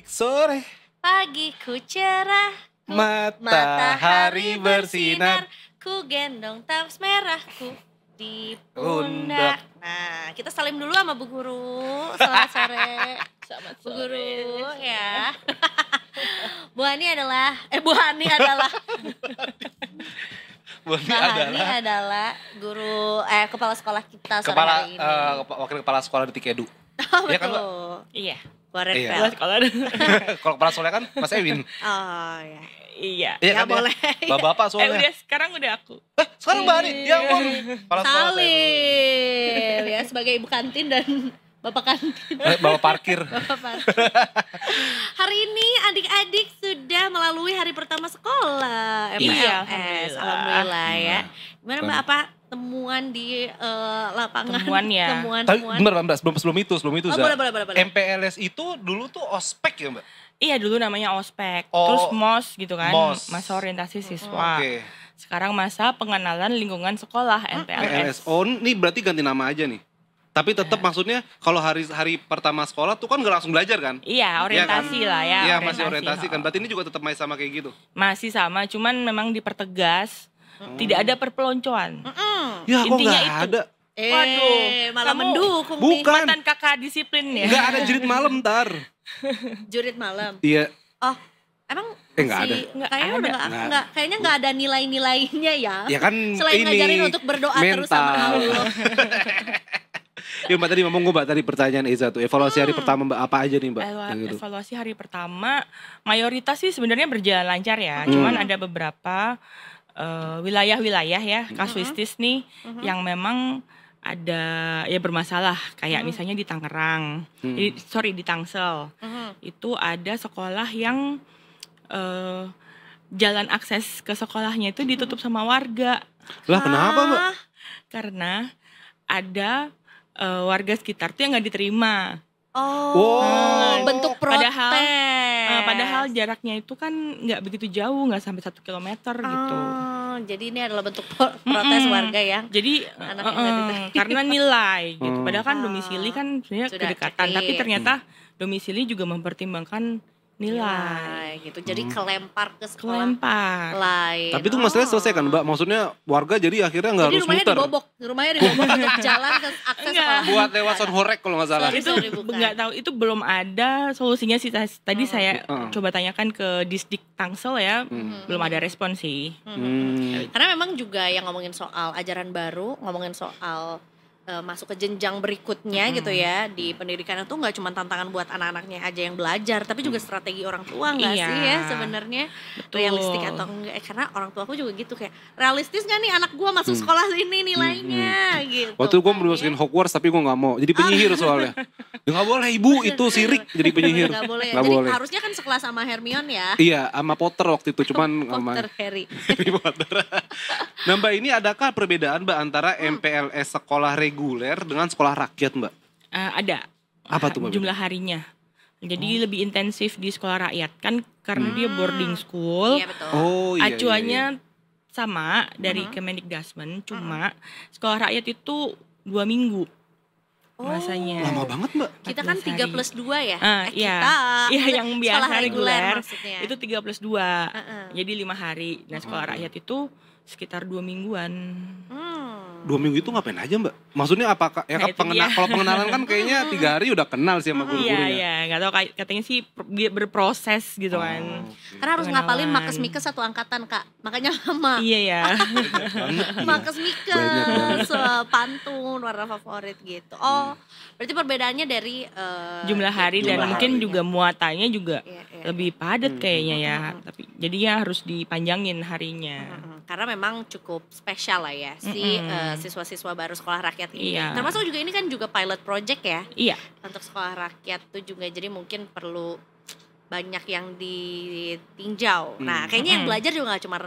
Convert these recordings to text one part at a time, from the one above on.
Sore Pagiku cerah, matahari bersinar. ku gendong tas merahku di pundak. Nah, kita salim dulu sama Bu Guru. Selamat sore. Selamat Bu Guru ya. Bu Hani adalah guru kepala sekolah kita sore hari ini. Wakil kepala sekolah di Tikedu. Oh, Iya kan, Mbak? betul. Iya. Korek Iya. Pel. Sekolah. Kalau kepala sekolah kan Mas Ewin. Oh ya. Iya. Iya Ya, kan, boleh. Bapak soalnya. Sekarang udah aku. Sekarang Mbak Ani, ya ampun. Kepala sekolah saya. Salim ya sebagai ibu kantin dan bapak kantin. Bapak parkir. Hari ini adik-adik sudah melalui hari pertama sekolah Iya, MPLS. alhamdulillah. Alhamdulillah ya. Gimana Mbak, apa temuan di lapangan? Temuan ya. Tapi Temuan. bener Mbak, sebelum itu Oh, Za. boleh. MPLS itu dulu tuh ospek ya Mbak? Iya, dulu namanya ospek. Oh, Terus MOS gitu kan. MOS. Masa orientasi siswa. Oke. Sekarang masa pengenalan lingkungan sekolah MPLS. MPLS. Oh, ini berarti ganti nama aja nih. Tapi tetap maksudnya kalau hari pertama sekolah tuh kan gak langsung belajar kan? Iya, orientasi lah ya. Iya, masih orientasi kan. Berarti ini juga tetap masih sama kayak gitu. Masih sama, cuman memang dipertegas. Tidak ada perpeloncoan. Ya, kok Intinya gak itu. ada? Waduh, malah kamu mendukung bukan. Mantan kakak disiplin ya. Gak ada jerit malam ntar. nih. Jurit malam. Iya. Oh, emang Nggak masih- Nggak kayaknya ada. udah nggak kayaknya nggak ada nilai-nilainya ya. Ya kan Selain ini ngajarin untuk berdoa terus sama mental. Allah. Ya Mbak tadi ngomong Mbak tadi pertanyaan Eza tuh. Evaluasi hari pertama Mbak apa aja nih Mbak? Yang gitu. Evaluasi hari pertama, mayoritas sih sebenarnya berjalan lancar ya. Cuman ada beberapa wilayah-wilayah ya, kasuistis nih yang memang ada ya bermasalah. Kayak misalnya di Tangerang, di Tangsel. Itu ada sekolah yang jalan akses ke sekolahnya itu ditutup sama warga. Lah kenapa Mbak? Karena ada warga sekitar tuh yang nggak diterima. Oh, bentuk protes. Padahal jaraknya itu kan nggak begitu jauh, nggak sampai 1 kilometer gitu. Jadi ini adalah bentuk protes warga yang Jadi anaknya nggak diterima. karena nilai gitu. Padahal kan domisili kan sebenarnya Sudah kedekatan, clear. tapi ternyata domisili juga mempertimbangkan nilai. gitu. Jadi kelempar ke sekolah Kelempar. lain. Tapi itu masalahnya selesai kan Mbak? Maksudnya warga jadi akhirnya nggak Jadi harus rumahnya muter. rumahnya dibobok untuk jalan ke akses Enggak. sekolah. Buat lewat sound horek kalau nggak salah. Sorry. Itu bukan. nggak tahu, itu belum ada solusinya sih. Tadi saya coba tanyakan ke Disdik Tangsel ya, belum ada respon sih. Karena memang juga yang ngomongin soal ajaran baru, ngomongin soal masuk ke jenjang berikutnya gitu ya di pendidikan itu nggak cuma tantangan buat anak-anaknya aja yang belajar, tapi juga strategi orang tua nggak Iya. sih ya sebenarnya realistik atau enggak? Karena orang tua aku juga gitu kayak realistis nggak nih anak gua masuk sekolah ini nilainya gitu. Waktu itu gue kan, masukin Hogwarts tapi gue nggak mau. Jadi penyihir soalnya. Ya nggak boleh ibu itu sirik jadi penyihir. Nggak boleh. Nggak Jadi boleh. harusnya kan sekelas sama Hermione ya. Iya, sama Potter waktu itu cuman sama Potter Harry. Harry Potter. Nah Mbak, ini adakah perbedaan Mbak antara MPLS sekolah reguler dengan sekolah rakyat Mbak? Ada. Apa tuh, Mbak? Jumlah harinya. Jadi lebih intensif di sekolah rakyat kan karena dia boarding school. Iya betul. Oh iya. Acuannya sama dari Kemendikdasmen, cuma sekolah rakyat itu 2 minggu masanya. Lama banget Mbak. Kita kan 14 hari. 3+2 ya? Iya. Kita. Iya, yang biasa sekolah reguler maksudnya. itu 3+2. Jadi 5 hari. Nah, sekolah rakyat itu sekitar 2 mingguan. 2 minggu itu ngapain aja Mbak? Maksudnya apakah ya Nah, kan itu dia. kalau pengenalan kan kayaknya 3 hari udah kenal sih sama Iya, guru-gurunya. iya, nggak tahu katanya sih berproses gitu kan. Karena harus ngapalin Pengenalan. Makes Mikes satu angkatan Kak. Makanya lama. Iya ya. Makes Banyak banget. Mikes, pantun, warna favorit gitu. Oh, berarti perbedaannya dari Jumlah hari dan Jumlah mungkin hari. juga muatannya juga Iya. lebih padat kayaknya ya. Tapi jadinya harus dipanjangin harinya. Karena memang cukup spesial lah ya si siswa-siswa baru sekolah rakyat ini. Iya. Termasuk juga ini kan juga pilot project ya Iya. untuk sekolah rakyat tuh juga, jadi mungkin perlu banyak yang ditinjau. Nah, kayaknya yang belajar juga nggak cuma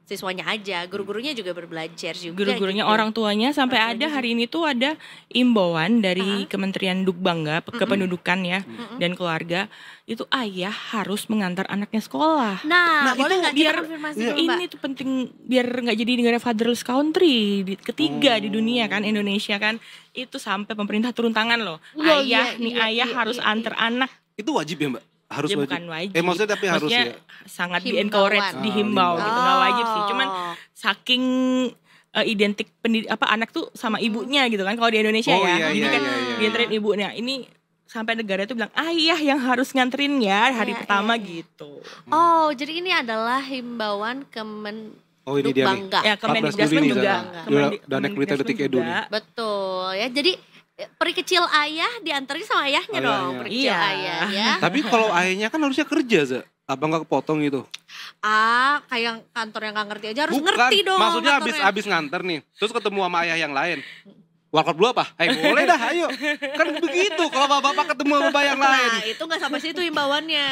siswanya aja, guru-gurunya juga berbelajar juga. Guru-gurunya, gitu. orang tuanya sampai ada hari ini tuh ada imbauan dari Kementerian Dukbangga Kependudukan ya dan keluarga, itu ayah harus mengantar anaknya sekolah. Nah, Nah, boleh itu nggak biar kita konfirmasi dulu, Mbak? ini tuh penting biar nggak jadi negara fatherless country ketiga di dunia kan, Indonesia kan itu sampai pemerintah turun tangan loh. Iya, Ayah iya, iya, ayah iya, harus iya, antar anak Itu wajib ya Mbak? Harus Ya wajib? bukan wajib. Maksudnya tapi harus Maksudnya ya? sangat Himbauan. di-encourage, dihimbau himbau. gitu. Nggak wajib sih. Cuman Oh. saking identik anak tuh sama ibunya gitu kan. Kalau di Indonesia Oh, ya, iya, ini iya, kan iya, iya. dianterin ibunya. Ini sampai negara itu bilang ayah yang harus nganterin ya hari Iya, pertama iya, iya. gitu. Oh, jadi ini adalah himbauan Oh ini dia nih. Bangga. Ya 14 Kemendikbud Juli nih, juga. Zara. Udah naik berita Detik Edu nih. Betul ya. Jadi peri kecil ayah diantarin sama ayahnya dong, Ayahnya. peri kecil Iya. ayah ya. Tapi kalau ayahnya kan harusnya kerja, Za. Apa nggak kepotong gitu? Kayak kantor yang nggak ngerti aja harus Bukan, ngerti dong. maksudnya kantornya. abis nganter nih, terus ketemu sama ayah yang lain. Workout dulu apa? Boleh dah, ayo. Kan begitu kalau bapak ketemu sama bapak yang lain. Nah, itu nggak sampai situ himbauannya.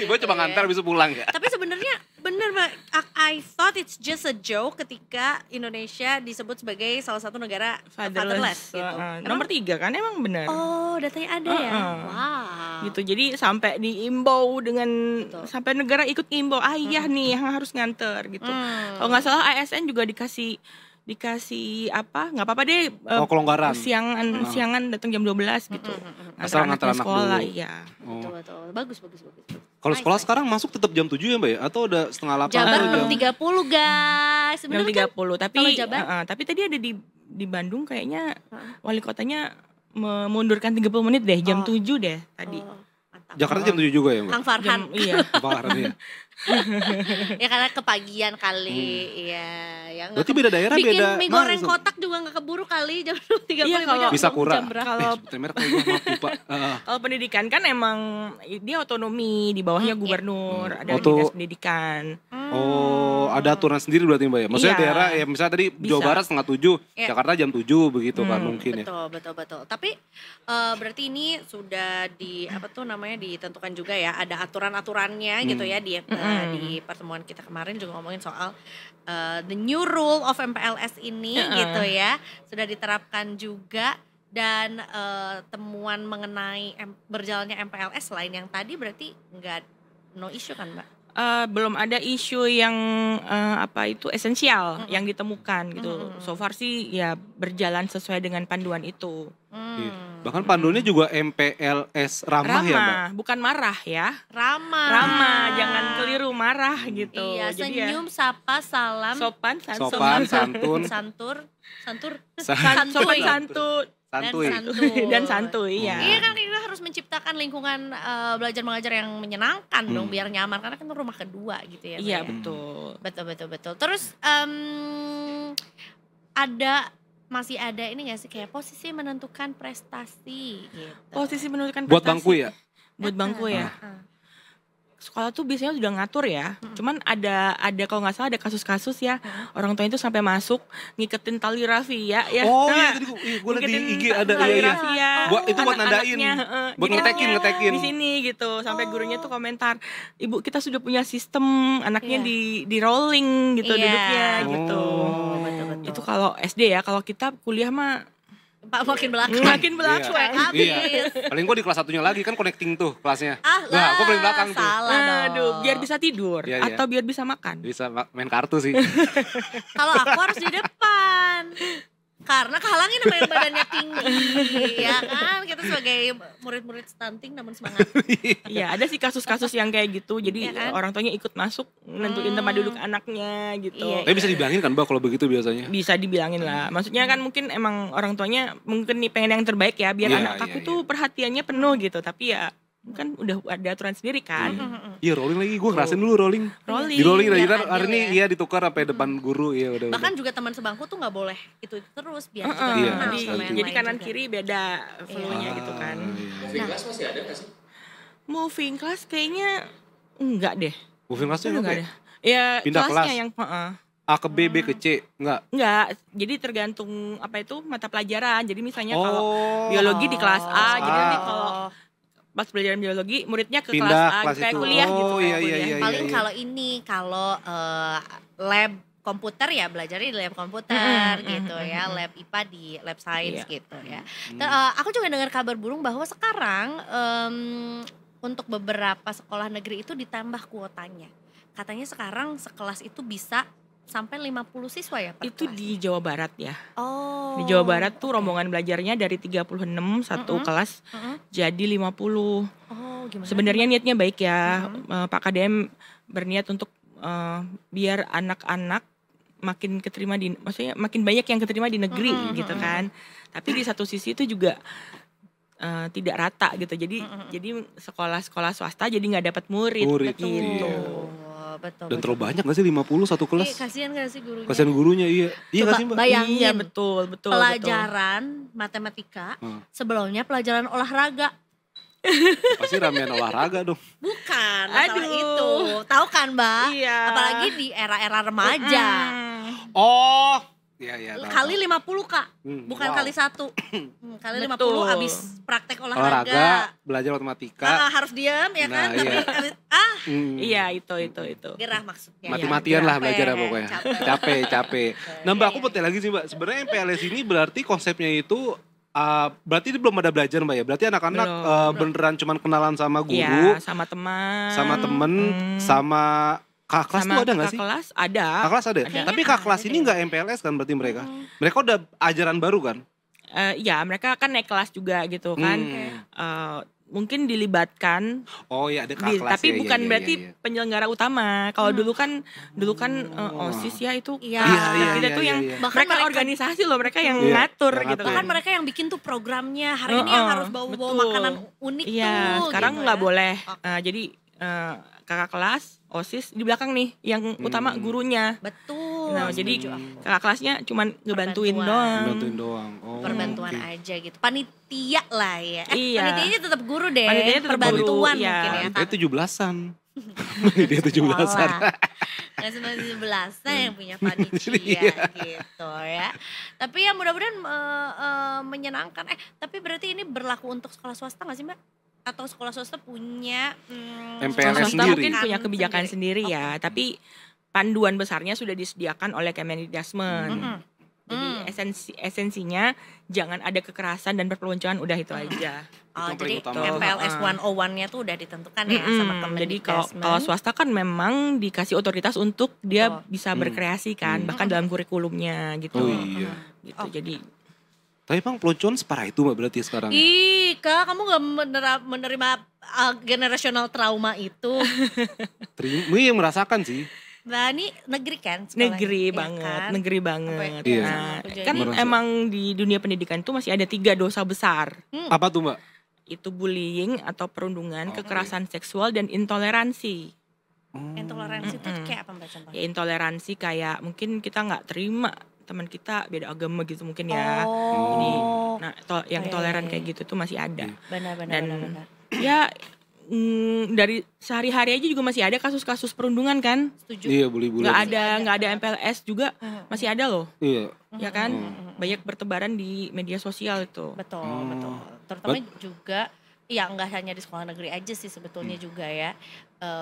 Gue cuma nganter bisa pulang ya. Tapi sebenarnya bener Mbak, I thought it's just a joke ketika Indonesia disebut sebagai salah satu negara fatherless gitu. Nomor 3 kan emang benar. Oh, datanya ada ya. Wow. Gitu. Jadi sampai diimbau dengan Betul. sampai negara ikut imbau ayah nih yang harus nganter gitu. Kalau nggak salah ASN juga dikasih apa nggak apa-apa deh Kelonggaran. siangan datang jam 12 gitu. Asal nganter anak sekolah dulu. iya. Betul, betul. Bagus. Kalau Nice, sekolah nice. sekarang masuk tetap jam 7 ya Mbak ya? Atau udah setengah 8 Jabar atau belum 30 guys. Jam Sebenarnya kan 30 tapi kalau Jabar? tapi tadi ada di Bandung kayaknya wali kotanya memundurkan 30 menit deh jam 7 deh tadi. Mantap. Jakarta jam 7 juga ya Mbak? Kang Farhan. Iya. Kebakaran ya. Ya karena kepagian kali. Iya, ya nggak Berarti beda daerah bikin beda. mie goreng masuk. kotak juga nggak keburu kali jam 30 Iya, kalau- Bisa kurang. jam berapa? Kalau Temer kayak gue maaf lupa. Kalau pendidikan kan emang dia otonomi, di bawahnya Iya. gubernur, ada Auto- dinas pendidikan. Oh, ada aturan sendiri berarti Mbak ya? Maksudnya Iya. daerah ya misalnya tadi Jawa Bisa. Barat setengah 7, Iya. Jakarta jam 7 begitu kan mungkin ya. Betul. Tapi berarti ini sudah ditentukan juga ya, ada aturan-aturannya gitu ya di pertemuan kita kemarin juga ngomongin soal the new rule of MPLS ini gitu ya, sudah diterapkan juga dan temuan mengenai berjalannya MPLS selain yang tadi berarti no issue kan Mbak? Belum ada isu yang esensial yang ditemukan gitu. So far sih ya berjalan sesuai dengan panduan itu. Iya. Bahkan panduannya juga MPLS ramah ya Mbak? bukan marah ya. Ramah, Jangan keliru marah gitu. Iya, Jadi ya, senyum, sapa, salam, sopan, Sopan, santun, santur, sopan, santuy. santun, santuy. dan santuy ya. Iya kan kita harus menciptakan lingkungan belajar mengajar yang menyenangkan dong biar nyaman karena kan rumah kedua gitu ya. Iya Mbak, betul. ya. Betul. Terus masih ada ini gak sih kayak posisi menentukan prestasi gitu. Posisi menentukan Buat prestasi. bangku ya? Buat bangku ya. Heeh. Sekolah tuh biasanya udah ngatur ya. Cuman ada kalau nggak salah ada kasus-kasus ya orang tua itu sampai masuk ngiketin tali rafia ya. Oh Nah, iya tadi gue liat di ngiketin IG ada tali iya. rafia. Itu buat nandain. Anak-anaknya, Buat Jadi ngetekin. di sini gitu. Sampai gurunya tuh komentar, "Ibu, kita sudah punya sistem anaknya Iya. di rolling gitu Iya. duduknya gitu." Oh. Betul. Itu kalau SD ya, kalau kita kuliah mah Pak makin belakang. makin belakang. Cuek habis. Iya. Paling gue di kelas satunya lagi kan connecting tuh kelasnya. Lah, gue paling belakang tuh. salah dong. Aduh, biar bisa tidur Iya, iya. atau biar bisa makan. Bisa main kartu sih. Kalau aku harus di depan. Karena kehalangin sama yang badannya tinggi, ya kan? Kita sebagai murid-murid stunting namun semangat. Iya, ada sih kasus-kasus yang kayak gitu. Jadi Iya kan? orang tuanya ikut masuk nentuin tempat duduk anaknya gitu. Iya. Tapi bisa dibilangin kan Mbak kalau begitu biasanya? Bisa dibilangin lah. Maksudnya kan mungkin emang orang tuanya mungkin nih pengen yang terbaik ya, biar Iya, anak aku iya, tuh perhatiannya penuh gitu. Tapi ya kan udah ada aturan sendiri kan. Iya rolling lagi, gue ngerasain dulu rolling. Rolling. Di rolling lagi Biar kan adil hari ini ya. iya ditukar sampai depan guru ya udah. Bahkan juga teman sebangku tuh nggak boleh itu terus biar juga Iya, kenal Jadi, sama yang jadi lain kanan juga. kiri beda flow-nya gitu kan. Moving class masih ada nggak sih? Moving class kayaknya enggak deh. Moving classnya Enggak apa deh. ya? Ya Pindah kelasnya kelas. yang A ke B, B ke C, enggak? enggak. Jadi tergantung apa itu mata pelajaran. Jadi misalnya kalau Oh. biologi di kelas A, jadi nanti A. kalau pas pelajaran biologi muridnya ke Pindah kelas A kelas kayak itu. kuliah gitu. Oh, kayak iya, kuliah. iya, Paling iya. kalau lab komputer ya belajarnya di lab komputer gitu ya, lab IPA di lab science Iya. gitu ya. Aku juga dengar kabar burung bahwa sekarang untuk beberapa sekolah negeri itu ditambah kuotanya. Katanya sekarang sekelas itu bisa sampai 50 siswa ya per Itu kelas. di Jawa Barat ya. Oh. Di Jawa Barat tuh rombongan belajarnya dari 36 satu kelas jadi 50. Oh gimana? Sebenarnya niatnya baik ya, Pak KDM berniat untuk biar anak-anak makin keterima maksudnya makin banyak yang keterima di negeri gitu kan. Tapi di satu sisi itu juga tidak rata gitu. Jadi sekolah-sekolah swasta jadi nggak dapat murid gitu. Betul. Dan terlalu banyak gak sih 50 satu kelas? Kasihan gak sih gurunya? Kasihan gurunya, iya. Iya Coba gak sih Mbak? bayangin. Iya betul. Pelajaran matematika sebelumnya pelajaran olahraga. Pasti ramean olahraga dong. Bukan masalah Aduh. itu. Tahu kan Mbak? Iya. Apalagi di era-era remaja. Oh, iya. Kali 50 Kak. Bukan wow. kali 1. Kali 50 Betul. abis praktek Olahraga, olahraga. belajar matematika. Harus diam ya kan? Nah, Tapi Iya itu. gerah maksudnya. Mati-matian lah belajar pokoknya. Capek. Capek. Nah Mbak, aku mau tanya lagi sih Mbak. Sebenarnya MPLS ini berarti konsepnya itu berarti ini belum ada belajar Mbak ya? Berarti anak-anak beneran cuman kenalan sama guru, Iya, sama teman. sama kakak kelas tuh ada gak sih? Kakak kelas ada. Kakak kelas ada? Tapi kakak kelas ini gak MPLS kan berarti mereka? Mereka udah ajaran baru kan? Iya, mereka kan naik kelas juga gitu kan. Mungkin dilibatkan. Oh iya, ada kakak kelas. Tapi bukan berarti penyelenggara utama. Kalau dulu kan OSIS ya itu. Iya. Kita tuh yang Bahkan mereka organisasi loh, mereka yang ngatur gitu Bahkan kan. mereka yang bikin tuh programnya. Hari ini yang harus bawa makanan unik tuh. Iya, sekarang gitu nggak ya. boleh. Jadi kakak kelas, OSIS di belakang nih, yang utama gurunya. Betul. Nah, jadi setuju aku. kakak kelasnya cuman ngebantuin Perbantuan. doang. Oh, Perbantuan oke. aja gitu. Panitia lah ya. Iya. Panitianya tetap guru deh. Panitianya tetap Perbantuan guru, iya. mungkin ya. Dia 17-an. Dia 17-an. Nggak cuma 17-an yang punya panitia gitu ya. Tapi ya mudah-mudahan menyenangkan. Tapi berarti ini berlaku untuk sekolah swasta nggak sih Mbak? Atau sekolah swasta punya MPLS Swasta sendiri. mungkin punya kebijakan sendiri ya, tapi panduan besarnya sudah disediakan oleh Kemendikbud. Jadi esensinya jangan ada kekerasan dan perpeloncoan, udah itu aja. Oh, Itu jadi paling utama. MPLS 101-nya tuh udah ditentukan ya sama Jadi Kemendikbud. kalau swasta kan memang dikasih otoritas untuk dia Betul. bisa berkreasi kan, bahkan dalam kurikulumnya gitu. Oh iya. Gitu. Jadi Tapi Bang, peloncoan separah itu Mbak berarti sekarang? Ih, Kak, kamu gak menerima generational trauma itu? Iya merasakan sih. Nah, ini negeri kan sekolahnya? negeri Ya banget, kan? negeri banget. Iya. Nah, Jadi- kan Merasa. emang di dunia pendidikan itu masih ada 3 dosa besar. Apa tuh Mbak? Itu bullying atau perundungan, kekerasan seksual, dan intoleransi. Intoleransi itu kayak apa Mbak contohnya? Ya intoleransi kayak mungkin kita nggak terima teman kita beda agama gitu mungkin ya. Jadi, nah yang toleran kayak gitu tuh masih ada. Benar. Dan ya dari sehari-hari aja juga masih ada kasus-kasus perundungan kan. Setuju. Iya, bully-bully. Nggak ada MPLS juga masih ada loh. Iya. Ya kan, banyak bertebaran di media sosial itu. Betul. Terutama juga, ya nggak hanya di sekolah negeri aja sih sebetulnya juga ya.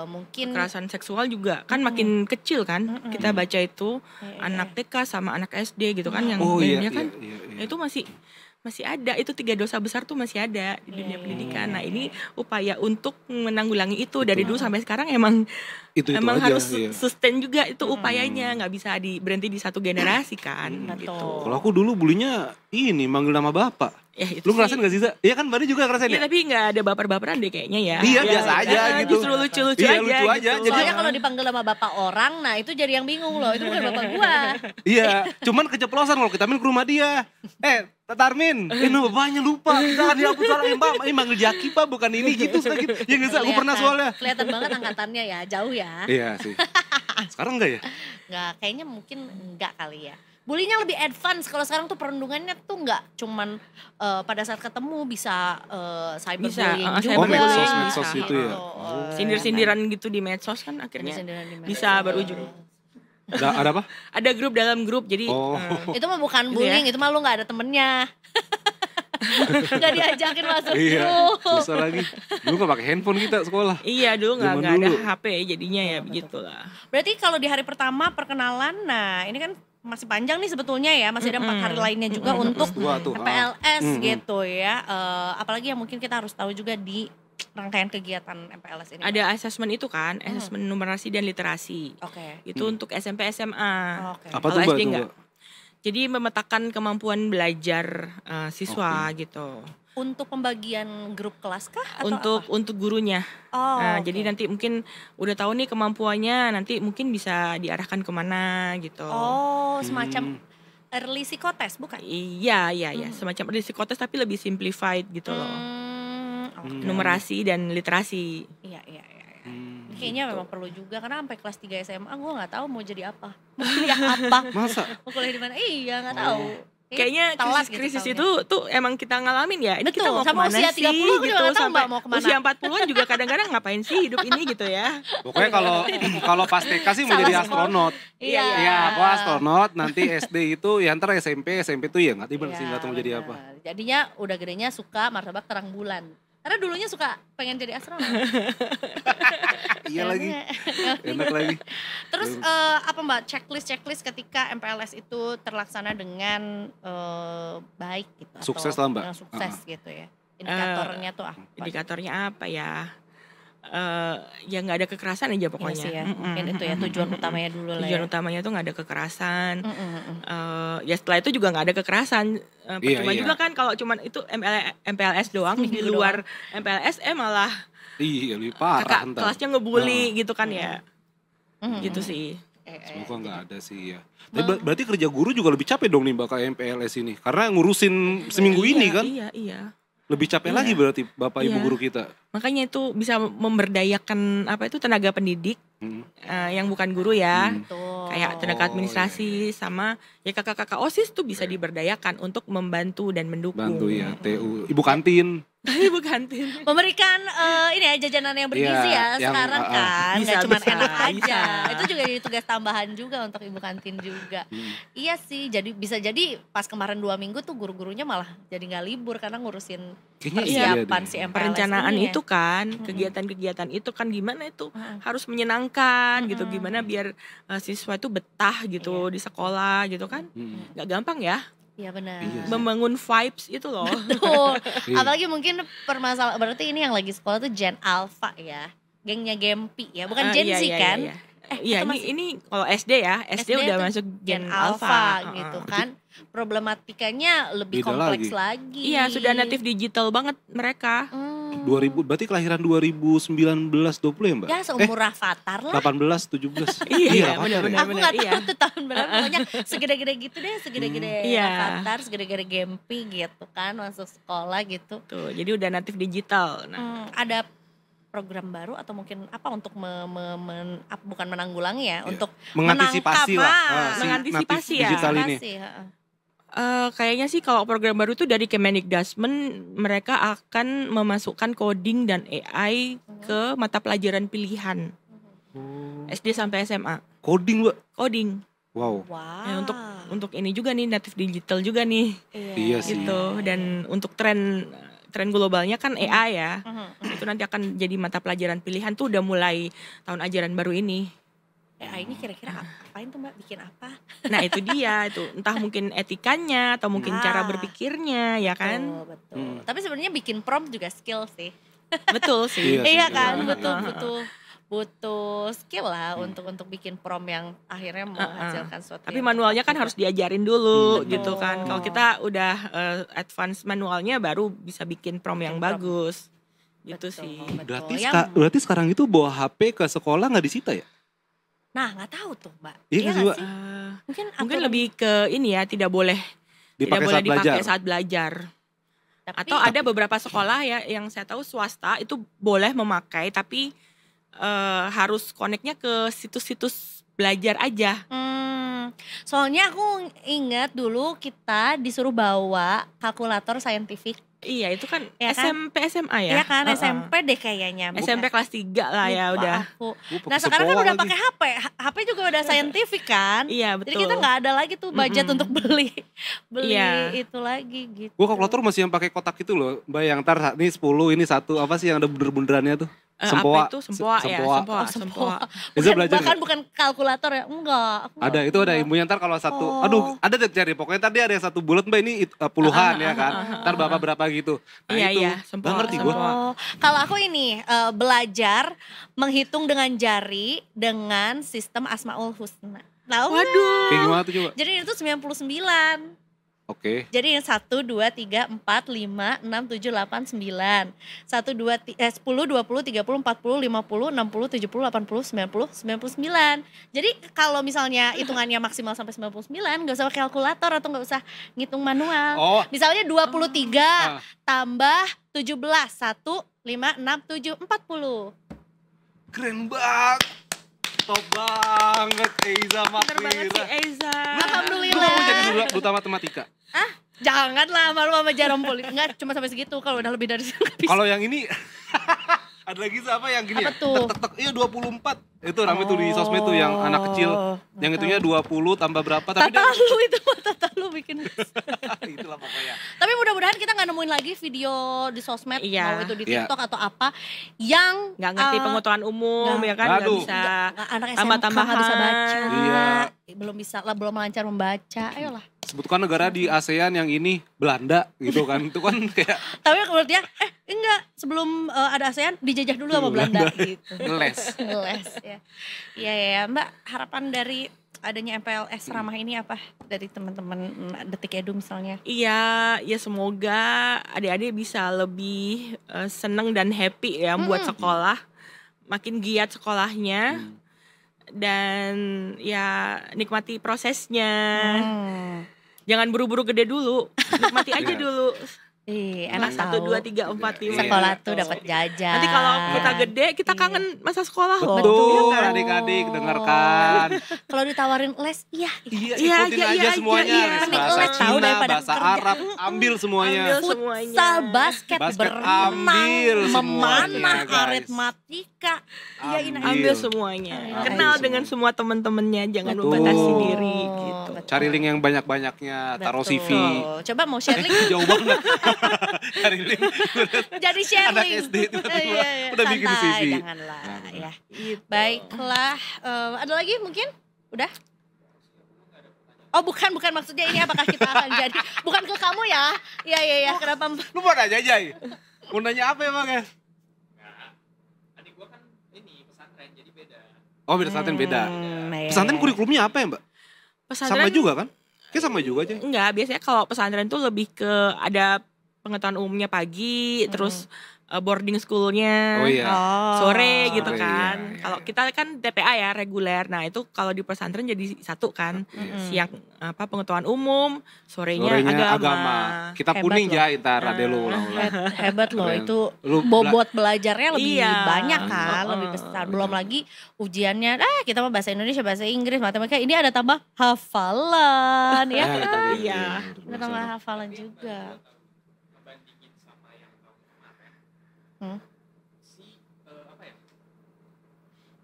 Mungkin Kekerasan seksual juga kan makin kecil kan. Kita baca itu anak TK sama anak SD gitu kan yang Oh iya, mainnya kan. iya. Itu masih ada, itu 3 dosa besar tuh masih ada di dunia pendidikan. Nah ini upaya untuk menanggulangi itu dari dulu sampai sekarang emang Itu emang aja, harus iya. sustain juga itu upayanya, nggak bisa berhenti di satu generasi kan. Gitu. Kalau aku dulu bulinya ini manggil nama bapak. Ya, itu Lu ngerasain gak sih, Za? Iya kan, Bani juga ngerasain Iya ya? tapi nggak ada baper-baperan deh kayaknya ya. Iya, biasa aja gitu. Justru lucu-lucu Iya, aja. lucu aja. Gitu. Jadi- soalnya kalau dipanggil sama bapak orang, nah itu jadi yang bingung loh. Itu bukan bapak gua. Iya, cuman keceplosan kalau kita main ke rumah dia. Tarmin, ini bapaknya lupa. Jangan ya, aku salah. Mbak, ini manggil Jaki Pak, bukan ini gitu. Gitu. Ya nggak sih, aku pernah soalnya. Kelihatan banget angkatannya ya, jauh ya. Iya sih. Sekarang enggak ya? Nggak, kayaknya mungkin enggak kali ya. Bulinya lebih advance. Kalau sekarang tuh perundungannya tuh nggak cuman pada saat ketemu bisa cyberbullying Bisa, juga. Oh, medsos bisa. itu ya. Sindir-sindiran gitu di medsos kan akhirnya Sindir-sindiran di medsos. bisa berujung. Ada apa? Ada grup dalam grup jadi Oh. Itu mah bukan Gitu ya. bullying, itu mah lu nggak ada temennya. Nggak diajakin masuk Iya, grup. susah lagi. Dulu nggak pakai handphone kita sekolah. iya dulu Zaman nggak ada dulu. HP jadinya ya begitulah. Berarti kalau di hari pertama perkenalan, nah ini kan masih panjang nih sebetulnya ya, masih ada 4 hari lainnya juga untuk Dua tuh, MPLS gitu ya. Apalagi yang mungkin kita harus tahu juga di rangkaian kegiatan MPLS ini. Ada asesmen itu kan, asesmen numerasi dan literasi. Oke. Itu untuk SMP SMA. Oke. Apa Kalau tuh, Mbak? SD Tuh, enggak. Mbak? Jadi memetakan kemampuan belajar siswa gitu. Untuk pembagian grup kelas kah atau Untuk gurunya. Oh, Nah, oke. jadi nanti mungkin udah tahu nih kemampuannya, nanti mungkin bisa diarahkan kemana gitu. Oh, semacam early psikotes bukan? Iya, semacam psikotes tapi lebih simplified gitu loh. Oke. Numerasi dan literasi. Iya. Kayaknya memang perlu juga karena sampai kelas 3 SMA gue nggak tahu mau jadi apa. Mau kuliah apa? Masa? Mau kuliah di mana? Iya, nggak tahu. Kayaknya telat krisis gitu itu tuh emang kita ngalamin ya. Ini kita Betul, mau sama kemana usia sih 30 aku juga gitu, nggak tahu, sampai Mbak, mau kemana. usia 40-an juga kadang-kadang ngapain sih hidup ini gitu ya. Pokoknya kalau pas TK sih mau Salah jadi sekolah. astronot. Iya. Iya, aku astronot, nanti SD itu ya ntar SMP tuh ya nggak tiba sih nggak tahu mau jadi apa. benar. Jadinya udah gedenya suka martabak terang bulan. Karena dulunya suka pengen jadi astronot. Iya lagi, enak lagi. Terus apa Mbak checklist ketika MPLS itu terlaksana dengan baik gitu? Sukses atau lah, Mbak. dengan sukses gitu ya. Indikatornya tuh apa? Indikatornya apa ya? Ya nggak ada kekerasan aja pokoknya. Iya sih ya, mungkin itu ya tujuan utamanya dulu lah Tujuan ya. utamanya tuh nggak ada kekerasan. Ya setelah itu juga nggak ada kekerasan. Percuma Iya. juga kan kalau cuman itu MPLS doang di Gitu luar MPLS malah Iya, lebih parah kakak ntar. kelasnya ngebully gitu kan ya. Mm-mm. Gitu sih. Semoga nggak ada sih ya. Tapi berarti kerja guru juga lebih capek dong nih Mbak kayak MPLS ini. Karena ngurusin seminggu ini kan. Iya. Lebih capek Iya. lagi berarti Bapak Ibu Iya. guru kita. Makanya itu bisa memberdayakan apa itu tenaga pendidik yang bukan guru ya. Betul. Kayak tenaga administrasi sama ya kakak-kakak OSIS tuh bisa diberdayakan untuk membantu dan mendukung. Bantu ya, TU, Ibu kantin. Ibu kantin. Memberikan ini ya jajanan yang bergizi Iya, ya yang, sekarang kan. Bisa, Nggak cuma bisa, enak aja. bisa. Itu juga jadi tugas tambahan juga untuk ibu kantin juga. Iya sih, jadi bisa jadi pas kemarin 2 minggu tuh guru-gurunya malah jadi nggak libur karena ngurusin Kayaknya persiapan deh. si MPLS Perencanaan ini ya. itu kan, kegiatan-kegiatan itu kan gimana itu harus menyenangkan gitu, gimana biar siswa itu betah gitu di sekolah gitu kan. Nggak gampang ya, Iya benar. Iya sih. membangun vibes itu loh. Tuh, Iya. apalagi mungkin permasalahan berarti ini yang lagi sekolah tuh Gen Alpha ya. Gengnya Gempi ya, bukan Gen Z kan? Iya, atau ini kalau SD ya, SD udah tuh masuk Gen Gen Alpha Alpha gitu kan. Problematikanya lebih Beda kompleks lagi. Iya, sudah native digital banget mereka. 2000 berarti kelahiran 2019 20 ya Mbak? Ya seumur Rafathar lah. 18 17. Iya, Rafathar benar-benar. ya? Aku nggak tahu tuh tahun berapa, pokoknya segede-gede gitu deh, segede-gede Iya. Rafathar, segede-gede Gempi gitu kan, masuk sekolah gitu. Tuh, jadi udah native digital. Nah, Ada program baru atau mungkin apa untuk bukan menanggulangi ya, untuk Mengantisipasi menangkap, lah. si mengantisipasi natif ya. digital ini. Antisipasi, heeh. Kayaknya sih kalau program baru itu dari Kemendikbud mereka akan memasukkan coding dan AI ke mata pelajaran pilihan SD sampai SMA. Coding Mbak. Coding. Wow. Wow. Ya, untuk ini juga nih native digital juga nih Iya sih. gitu. Dan untuk tren globalnya kan AI ya. Itu nanti akan jadi mata pelajaran pilihan tuh udah mulai tahun ajaran baru ini. AI ini kira-kira apain tuh Mbak, bikin apa? Nah itu dia itu entah mungkin etikanya atau mungkin cara Nah. berpikirnya ya kan. Betul. Tapi sebenarnya bikin prompt juga skill sih. Betul sih. Iya Iya sih, kan, iya. butuh skill lah untuk bikin prompt yang akhirnya menghasilkan sesuatu. Tapi yang manualnya kan harus diajarin dulu Betul. gitu kan. Kalau kita udah advance manualnya baru bisa bikin prompt yang Bikin prompt. bagus. Gitu Betul, sih. betul. Berarti sekarang itu bawa HP ke sekolah nggak disita ya? Nah nggak tahu tuh Mbak. Iya nggak sih, nggak Mbak? sih? Mungkin Mungkin aturan- lebih ke ini ya tidak boleh dipakai saat belajar. tapi- Atau ada beberapa sekolah ya yang saya tahu swasta itu boleh memakai tapi harus koneknya ke situs-situs belajar aja. Soalnya aku ingat dulu kita disuruh bawa kalkulator saintifik. Iya itu kan Iya kan? SMP SMA ya. Ya kan, Heeh. SMP deh kayaknya. SMP kelas 3 lah ya Lupa udah. aku. Gua Nah pakai sekarang kan sekolah udah lagi. pakai HP. HP juga udah saintifik kan. Iya Jadi betul. kita nggak ada lagi tuh budget untuk beli Iya. itu lagi gitu. Gua kalkulator masih yang pakai kotak itu loh, Mbak, yang ntar ini 10, ini 1, apa sih yang ada bunder-bunderannya tuh? Apa itu sempoa ya, Sempoa. sempoa. Bisa belajar Bahkan nggak? bukan kalkulator ya, enggak. Aku Ada, nggak- itu ada ilmunya ntar kalau satu, Oh. aduh ada deh cari, pokoknya tadi ada yang satu bulat Mbak ini puluhan ya kan, ntar berapa gitu. Nah Iya, itu, iya, sempoa, nggak ngerti gue. Oh, kalau aku ini belajar menghitung dengan jari dengan sistem Asmaul Husna. Tahu nggak? Waduh. Kayak gimana tuh coba? Jadi itu 99. Oke. Jadi yang 1, 2, 3, 4, 5, 6, 7, 8, 9. 1, 2, 10, 20, 30, 40, 50, 60, 70, 80, 90, 99. Jadi kalau misalnya hitungannya maksimal sampai 99, gak usah pakai kalkulator atau gak usah ngitung manual. Oh. Misalnya 23 tambah 17, 1, 5, 6, 7, 40. Keren banget. Top banget Eiza Bener banget sih Makfira. Eiza. Lu Alhamdulillah. mau jadi duta matematika? Janganlah malu sama jarum politik. Enggak, cuma sampai segitu. Kalau udah lebih dari situ nggak bisa. Kalau yang ini ada lagi siapa yang gini Apa ya? tuh? Tek tek tek. Iya 24. Itu rame tuh di sosmed tuh yang anak kecil. Yang itunya 20 tambah berapa tapi Tata lu itu mah tata lu bikin. itulah pokoknya. Tapi mudah-mudahan kita nggak nemuin lagi video di sosmed, Iya. mau itu di Iya. TikTok atau apa yang Nggak ngerti pengetahuan umum nggak. ya kan, nggak Aduh. bisa anak SMK tambah-tambahan. nggak bisa baca. Iya. Belum lancar membaca. Ayolah. Sebutkan negara di ASEAN yang ini Belanda gitu kan. Itu kan kayak Tapi menurut dia, enggak, sebelum ada ASEAN dijajah dulu sama Belanda gitu. ngeles. Ngeles ya. Iya ya, Mbak, harapan dari adanya MPLS ramah ini apa dari teman-teman Detik Edu misalnya? Iya, ya semoga adik-adik bisa lebih seneng dan happy ya buat sekolah, makin giat sekolahnya, dan ya nikmati prosesnya. Jangan buru-buru gede dulu, nikmati aja Iya. dulu. Enak Kelas 1, tahu. 2, 3, 4, 5. Sekolah gitu. tuh dapat jajan. Nanti kalau kita gede, kita kangen masa sekolah loh. Betul, Iya kan? adik-adik dengarkan. Kalau ditawarin les, iya. Iya, Iya, ikutin iya, aja iya, semuanya. iya. Les Mending bahasa les tahu Cina, daripada bahasa kerja. Arab, ambil semuanya. Ambil Futsal, semuanya. basket, Basket, berenang, ambil semuanya, memanah, guys. aritmatika. Iya, ini Ambil semuanya. Ambil Kenal semua. dengan semua teman-temannya, jangan Betul. membatasi diri gitu. Betul. Cari link yang banyak-banyaknya, taruh Betul. CV. Coba mau share link. Jauh banget. Cari link. Jadi share Anak link. SD tiba-tiba Iya, udah bikin santai, CV. Janganlah ya. Gitu. Baiklah, ada lagi mungkin? Udah? Oh bukan maksudnya ini apakah kita akan jadi bukan ke kamu ya? Iya kenapa? Lu mau nanya Jay? Mau nanya apa emang ya? Adik gua kan ini pesantren jadi beda. Oh beda pesantren beda. Iya. Pesantren kurikulumnya apa ya mbak? Pesantren Sama juga kan? Kayak sama juga aja. Enggak, biasanya kalau pesantren tuh lebih ke ada pengetahuan umumnya pagi, terus boarding schoolnya Oh iya. sore gitu Sore, kan. iya, iya. Kalau kita kan TPA ya reguler. Nah itu kalau di pesantren jadi satu kan. Siang apa pengetahuan umum, sorenya, agama. Kita Hebat kuning loh. ya ntar ada lu ulang-ulang. Hebat loh Keren. itu Lu bobot belajarnya lebih Iya. banyak kan, lebih besar. Belum lagi ujiannya, kita mah bahasa Indonesia, bahasa Inggris, matematika. Ini ada tambah hafalan ya itu kan? dia. Iya. Ada tambah hafalan juga. Ngebandingin sama yang tahun kemarin. Si apa ya?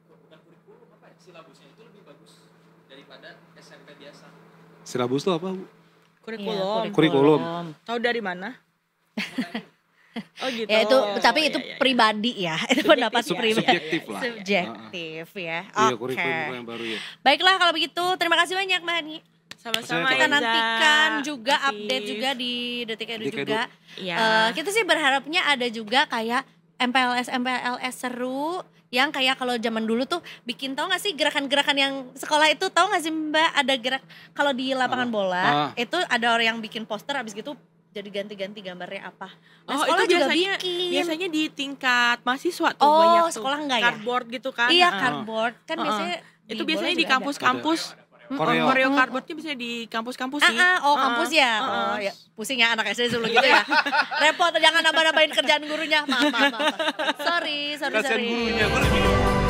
Bukan kurikulum apa ya? Silabusnya itu lebih bagus daripada SMP biasa. Silabus tuh apa Bu? Kurikulum. Iya, Kurikulum. Tahu dari mana? Oh gitu. Ya itu, tapi itu Iya. pribadi ya, itu pendapat Subjektif, pribadi. Subjektif lah. Subjektif ya. Iya Oke. kurikulum yang baru ya. Baiklah kalau begitu, terima kasih banyak Mbak Hani. Sama-sama Kita Eza. nantikan juga Makasih. update juga di Detik Edu Detik Edu. juga. Iya. Kita sih berharapnya ada juga kayak MPLS seru yang kayak kalau zaman dulu tuh bikin, tau gak sih gerakan-gerakan yang sekolah itu, tau gak sih Mbak, ada gerak kalau di lapangan bola itu ada orang yang bikin poster, abis gitu jadi ganti-ganti gambarnya apa. Nah, Oh sekolah itu juga biasanya bikin. biasanya di tingkat mahasiswa tuh Oh, banyak tuh. sekolah enggak ya? Cardboard gitu kan. Iya, Heeh. cardboard kan biasanya Itu bola biasanya di juga ada. kampus-kampus. Koreo. Koreo cardboardnya biasanya di kampus-kampus sih. Oh kampus ya. Oh ya, pusing ya anak SD dulu gitu ya. Repot, jangan nambah-nambahin kerjaan gurunya. Maaf. Sorry. Kasian gurunya.